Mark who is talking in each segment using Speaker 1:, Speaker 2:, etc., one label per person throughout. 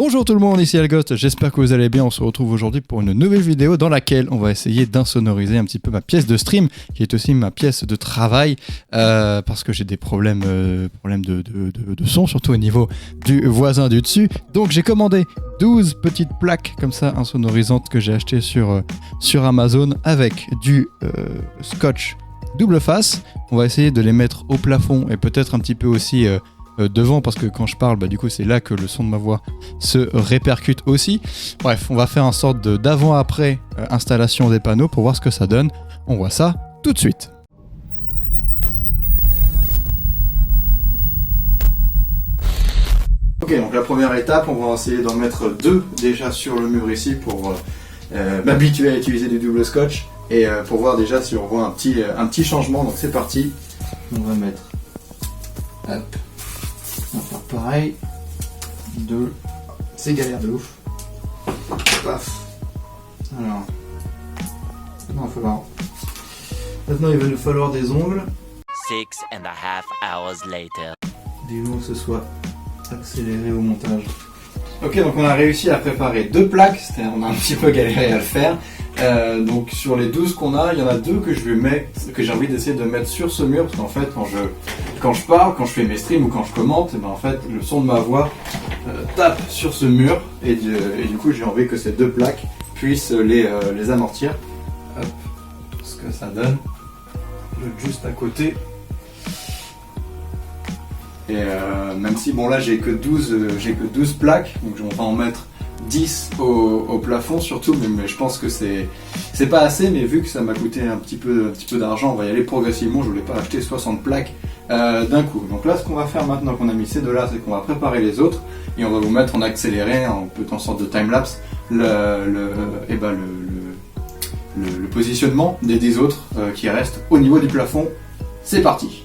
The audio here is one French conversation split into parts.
Speaker 1: Bonjour tout le monde, ici Algoth, j'espère que vous allez bien. On se retrouve aujourd'hui pour une nouvelle vidéo dans laquelle on va essayer d'insonoriser un petit peu ma pièce de stream, qui est aussi ma pièce de travail, parce que j'ai des problèmes de son, surtout au niveau du voisin du dessus. Donc j'ai commandé 12 petites plaques comme ça insonorisantes que j'ai achetées sur Amazon avec du scotch double face. On va essayer de les mettre au plafond et peut-être un petit peu aussi devant, parce que quand je parle, du coup c'est là que le son de ma voix se répercute aussi. Bref, on va faire une sorte d'avant-après installation des panneaux pour voir ce que ça donne. On voit ça tout de suite. Ok, donc la première étape, on va essayer d'en mettre 2 déjà sur le mur ici pour m'habituer à utiliser du double scotch et pour voir déjà si on voit un petit changement. Donc c'est parti, on va mettre, hop, on va faire pareil, 2, c'est galère de ouf, paf, alors, non, il va falloir, maintenant il va nous falloir des ongles,
Speaker 2: 6.5 hours later.
Speaker 1: dis-nous que ce soit accéléré au montage. Ok, donc on a réussi à préparer 2 plaques, on a un petit peu galéré à le faire. Donc sur les 12 qu'on a, il y en a 2 que j'ai envie d'essayer de mettre sur ce mur, parce qu'en fait quand je parle, quand je fais mes streams ou quand je commente, en fait le son de ma voix tape sur ce mur et du coup j'ai envie que ces 2 plaques puissent les amortir. Hop, ce que ça donne, juste à côté. Et même si bon là j'ai que 12 plaques, donc on va en mettre 10 au plafond surtout, mais je pense que c'est pas assez, mais vu que ça m'a coûté un petit peu d'argent, on va y aller progressivement. Je voulais pas acheter 60 plaques d'un coup. Donc là ce qu'on va faire maintenant qu'on a mis ces 2 là, c'est qu'on va préparer les autres et on va vous mettre en accéléré, en sorte de timelapse, le positionnement des 10 autres qui restent au niveau du plafond. C'est parti.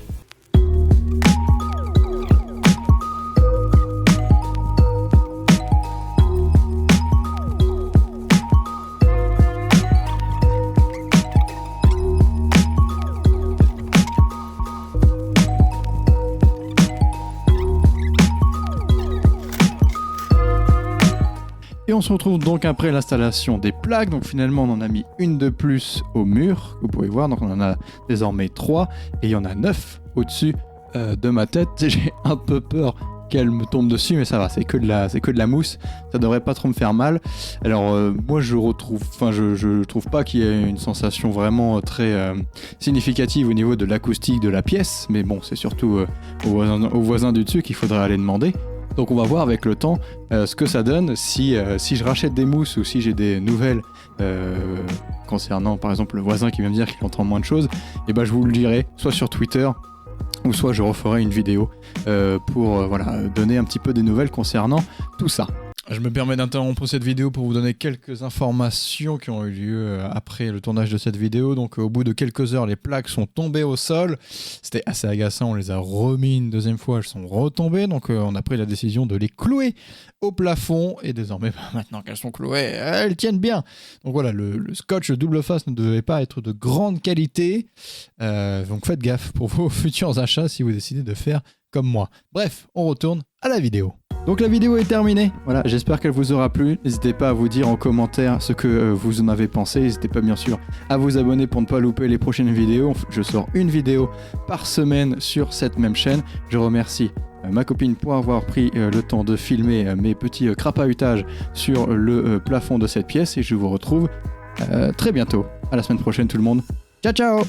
Speaker 1: Et on se retrouve donc après l'installation des plaques. Donc finalement on en a mis une de plus au mur, vous pouvez voir, donc on en a désormais 3 et il y en a 9 au-dessus de ma tête. J'ai un peu peur qu'elle me tombe dessus, mais ça va, c'est que de la mousse, ça devrait pas trop me faire mal. Alors moi je trouve pas qu'il y ait une sensation vraiment très significative au niveau de l'acoustique de la pièce, mais bon, c'est surtout aux voisins du dessus qu'il faudrait aller demander. Donc on va voir avec le temps ce que ça donne si je rachète des mousses ou si j'ai des nouvelles concernant par exemple le voisin qui vient me dire qu'il entend moins de choses. Et je vous le dirai soit sur Twitter ou soit je referai une vidéo pour donner un petit peu des nouvelles concernant tout ça. Je me permets d'interrompre cette vidéo pour vous donner quelques informations qui ont eu lieu après le tournage de cette vidéo. Donc au bout de quelques heures, les plaques sont tombées au sol. C'était assez agaçant, on les a remis une deuxième fois, elles sont retombées. Donc on a pris la décision de les clouer au plafond. Et désormais, maintenant qu'elles sont clouées, elles tiennent bien. Donc voilà, le scotch double face ne devait pas être de grande qualité. Donc faites gaffe pour vos futurs achats si vous décidez de faire comme moi. Bref, on retourne à la vidéo. Donc la vidéo est terminée, voilà, j'espère qu'elle vous aura plu. N'hésitez pas à vous dire en commentaire ce que vous en avez pensé. N'hésitez pas bien sûr à vous abonner pour ne pas louper les prochaines vidéos. Je sors une vidéo par semaine sur cette même chaîne. Je remercie ma copine pour avoir pris le temps de filmer mes petits crapahutages sur le plafond de cette pièce. Et je vous retrouve très bientôt. À la semaine prochaine tout le monde. Ciao ciao.